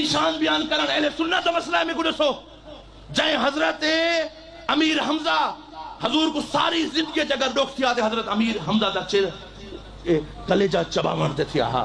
دی شان بیان کرن اہل سنت مسئلہ میں گڑسو جائیں حضرت امیر حمزہ حضور کو ساری زندگی جگہ ڈوکتی آتے حضرت امیر حمزہ دا چیر کلیجہ چبا مرتے تھی آہا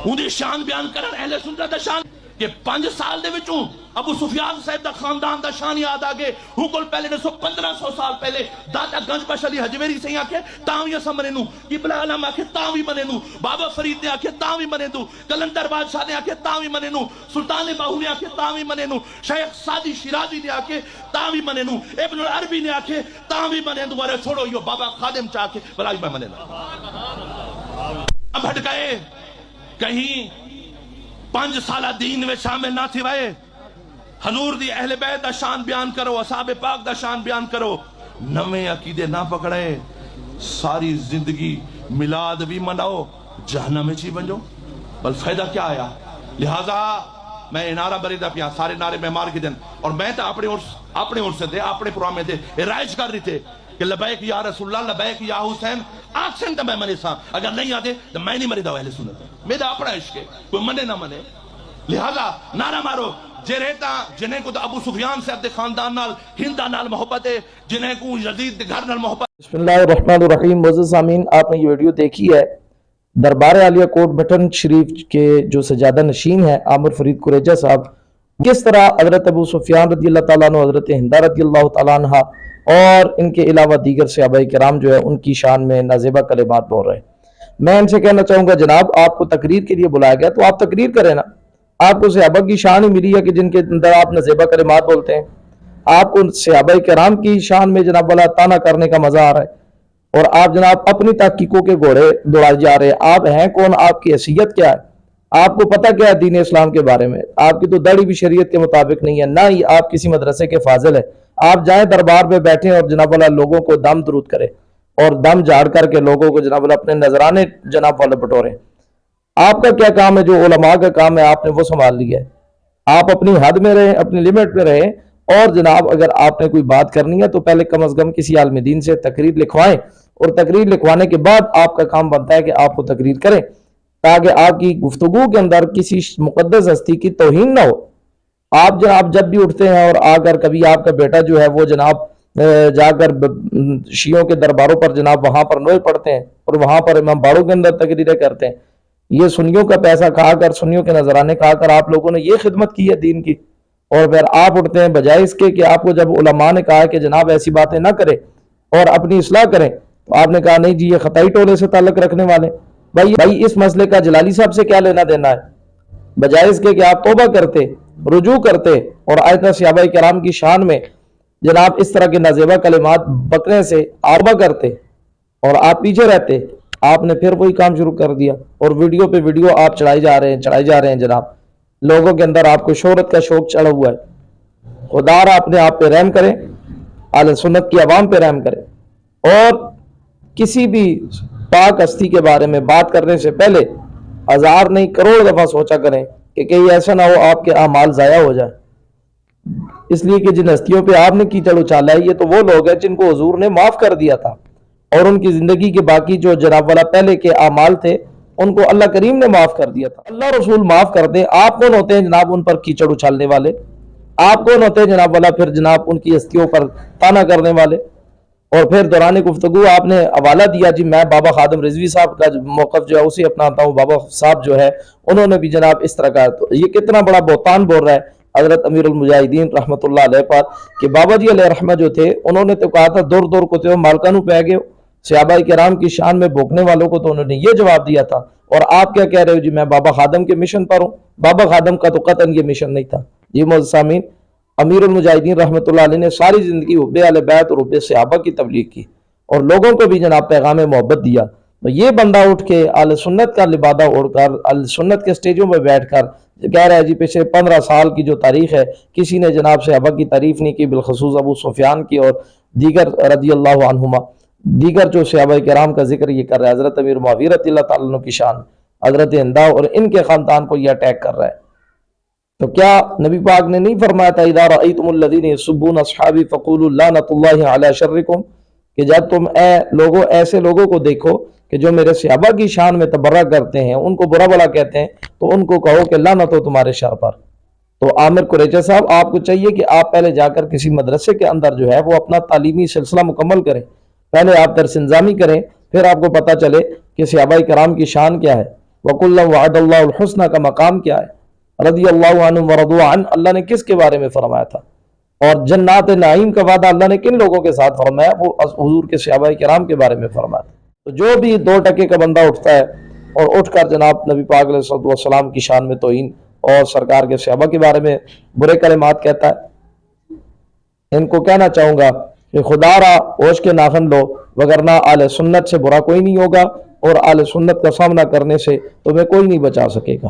انہیں شان بیان کرن اہل سنت دا شان کہ 5 سال دے وچوں ابو سفیان صاحب دا خاندان دا شان یاد آگے حکل پہلے 1500 سال پہلے دادا گنج بخش علی حجویری سے آکے تاوی اسا منے نو قبلہ علم آکے تاوی منے نو بابا فرید نے آکے تاوی منے نو کلندر بادشاہ نے آکے تاوی منے نو سلطان باہو نے آکے تاوی منے نو شیخ سادی شیرازی نے آکے تاوی منے نو ابن العربی نے آکے تاوی منے نو ورے چھوڑو یہ بابا خادم چاہ کے بلائی میں منے نو اب ہٹ گئے کہیں 5 سالہ دین میں شامل نہ تھی وائے حضور دی اہل بیت دا شان بیان کرو اصحاب پاک دا شان بیان کرو نویں عقیدے نہ پکڑے ساری زندگی میلاد بھی مناؤ جہنم میں چی بنجو بل فائدہ کیا آیا لہذا میں نعرہ بریدہ پیا سارے نعرے میں مار کے دن اور میں تا اپنے عرصے دے اپنے پروگرام میں دے رائج کر رہی تھے کہ لبیک یا رسول اللہ لبیک یا حسین آکسن تا میں منے سا اگر نہیں آتے تو میں نہیں مری دا اہل سنت میرا اپنا عشق ہے کوئی منے نہ منے لہذا نعرہ مارو جے رہتا جنہیں کو ابو سفیان سے اپنے خاندان نال ہندہ نال محبت ہے جنہیں کو یزید دے گھر نال محبت بسم اللہ الرحمن الرحیم معزز سامعین آپ نے یہ ویڈیو دیکھی ہے دربار عالیہ کوٹ بٹن شریف کے جو سجادہ نشین ہیں عامر فرید قریجہ صاحب کس طرح حضرت ابو سفیان رضی اللہ تعالیٰ عنہ حضرت ہندہ رضی اللہ تعالیٰ عنہ اور ان کے علاوہ دیگر صحابہ کرام جو ہے ان کی شان میں نازیبہ کلمات بول رہے ہیں میں ان سے کہنا چاہوں گا جناب آپ کو تقریر کے لیے بلایا گیا تو آپ تقریر کریں نا آپ کو صحابہ کی شان ہی ملی ہے کہ جن کے اندر آپ نازیبہ کلمات بولتے ہیں آپ کو صحابہ کرام کی شان میں جناب والا تانا کرنے کا مزہ آ رہا ہے اور آپ جناب اپنی تحقیقوں کے گھوڑے دوڑائے جا رہے ہیں آپ ہیں کون آپ کی حیثیت کیا ہے آپ کو پتہ کیا ہے دین اسلام کے بارے میں آپ کی تو داڑھی بھی شریعت کے مطابق نہیں ہے نہ ہی آپ کسی مدرسے کے فاضل ہیں آپ جائیں دربار پہ بیٹھیں اور جناب والا لوگوں کو دم درود کریں اور دم جھاڑ کر کے لوگوں کو جناب والا اپنے نذرانے جناب والا بٹوریں آپ کا کیا کام ہے جو علماء کا کام ہے آپ نے وہ سنبھال لیا ہے آپ اپنی حد میں رہیں اپنی لیمٹ پہ رہیں اور جناب اگر آپ نے کوئی بات کرنی ہے تو پہلے کم از کم کسی عالم دین سے تقریر لکھوائیں اور تقریر لکھوانے کے بعد آپ کا کام بنتا ہے کہ آپ کو تقریر کریں تاکہ آپ کی گفتگو کے اندر کسی مقدس ہستی کی توہین نہ ہو آپ جناب جب بھی اٹھتے ہیں اور آ کر کبھی آپ کا بیٹا جو ہے وہ جناب جا کر شیعوں کے درباروں پر جناب وہاں پر نوئے پڑھتے ہیں اور وہاں پر امام باڑوں کے اندر تقریریں کرتے ہیں یہ سنیوں کا پیسہ کھا کر سنیوں کے نذرانے کھا کر آپ لوگوں نے یہ خدمت کی ہے دین کی اور پھر آپ اٹھتے ہیں بجائے اس کے کہ آپ کو جب علماء نے کہا کہ جناب ایسی باتیں نہ کریں اور اپنی اصلاح کریں تو آپ نے کہا نہیں جی یہ خطائی ٹولے سے تعلق رکھنے والے بھائی اس مسئلے کا جلالی صاحب سے کیا لینا دینا ہے بجائے اس کے کہ آپ توبہ کرتے رجوع کرتے اور آیت صحابہ کرام کی شان میں جناب اس طرح کے نازیبہ کلمات بکنے سے آربہ کرتے اور آپ پیچھے رہتے آپ نے پھر وہی کام شروع کر دیا اور ویڈیو پہ ویڈیو آپ چڑھائی جا رہے ہیں جناب لوگوں کے اندر آپ کو شہرت کا شوق چڑھا ہوا ہے خدا را اپنے آپ پہ رحم کریں اہل سنت کی عوام پہ رحم کریں اور کسی بھی پاک ہستی کے بارے میں بات کرنے سے پہلے 1000 نہیں کروڑ دفعہ سوچا کریں کہ کہیں ایسا نہ ہو آپ کے اعمال ضائع ہو جائے اس لیے کہ جن ہستیوں پہ آپ نے کیچڑ اچالا ہے یہ تو وہ لوگ ہیں جن کو حضور نے معاف کر دیا تھا اور ان کی زندگی کے باقی جو جناب والا پہلے کے اعمال تھے ان کو اللہ کریم نے معاف کر دیا تھا اللہ رسول معاف کر دیں آپ کون ہوتے ہیں جناب ان پر کیچڑ اچھالنے والے آپ کون ہوتے ہیں جناب والا پھر جناب ان کی ہستیوں پر تانا کرنے والے اور پھر دوران گفتگو آپ نے حوالہ دیا جی میں بابا خادم رضوی صاحب کا موقف جو ہے اسے اپناتا ہوں بابا صاحب جو ہے انہوں نے بھی جناب اس طرح کا تو یہ کتنا بڑا بہتان بول رہا ہے حضرت امیر المجاہدین رحمت اللہ علیہ پر کہ بابا جی علیہ رحمہ جو تھے انہوں نے تو کہا تھا دور کو تو مالکانوں پہ گئے صحابہ کرام کی شان میں بھوکنے والوں کو تو انہوں نے یہ جواب دیا تھا اور آپ کیا کہہ رہے ہو جی میں بابا خادم کے مشن پر ہوں بابا خادم کا تو قطعاً یہ مشن نہیں تھا جی معزز سامعین امیر المجاہدین رحمت اللہ علیہ نے ساری زندگی حب اہل بیت اور حب صحابہ کی تبلیغ کی اور لوگوں کو بھی جناب پیغام محبت دیا تو یہ بندہ اٹھ کے اہل سنت کا لبادہ اوڑھ کر اہل سنت کے سٹیجوں میں بیٹھ کر کہہ رہا ہے جی پچھلے 15 سال کی جو تاریخ ہے کسی نے جناب صحابہ کی تعریف نہیں کی بالخصوص ابو سفیان کی اور دیگر رضی اللہ عنہما دیگر جو صحابہ کرام کا ذکر یہ کر رہا ہے حضرت امیر معاویہ رضی اللہ تعالیٰ عنہ کی شان حضرت ہندہ اور ان کے خاندان کو یہ اٹیک کر رہا ہے تو کیا نبی پاک نے نہیں فرمایا تھا اذا رأیتم الذین یسبون اصحابی فقولوا لعنۃ اللہ علی شرکم کہ جب تم ایسے لوگوں کو دیکھو کہ جو میرے صحابہ کی شان میں تبرہ کرتے ہیں ان کو برا بلا کہتے ہیں تو ان کو کہو کہ لعنت ہو تمہارے شر پر تو عامر قریچہ صاحب آپ کو چاہیے کہ آپ پہلے جا کر کسی مدرسے کے اندر جو ہے وہ اپنا تعلیمی سلسلہ مکمل کریں، پہلے آپ درس انظامی کریں، پھر آپ کو پتہ چلے کہ صحابہ کرام کی شان کیا ہے، وَكُلًّا وَعَدَ اللَّهُ الْحُسْنَى کا مقام کیا ہے، رضی اللہ عنہم ورضوا عنہ اللہ نے کس کے بارے میں فرمایا تھا، اور جنات نعیم کا وعدہ اللہ نے کن لوگوں کے ساتھ فرمایا، وہ حضور کے صحابہ کرام کے بارے میں فرمایا تھا۔ تو جو بھی 2 ٹکے کا بندہ اٹھتا ہے اور اٹھ کر جناب نبی پاک علیہ الصلوۃ والسلام کی شان میں توہین اور سرکار کے صحابہ کے بارے میں برے کلمات کہتا ہے، ان کو کہنا چاہوں گا کہ خدا را ہوش کے ناخن لو، وگرنہ اہل سنت سے برا کوئی نہیں ہوگا، اور اہل سنت کا سامنا کرنے سے تمہیں کوئی نہیں بچا سکے گا۔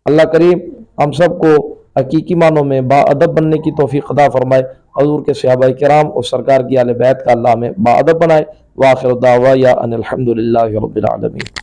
اللہ کریم ہم سب کو حقیقی معنوں میں با ادب بننے کی توفیق عطا فرمائے، حضور کے صحابہ کرام اور سرکار کی اہل بیت کا اللہ میں با ادب بنائے۔ وآخر دعوایا ان الحمد للہ رب العالمین۔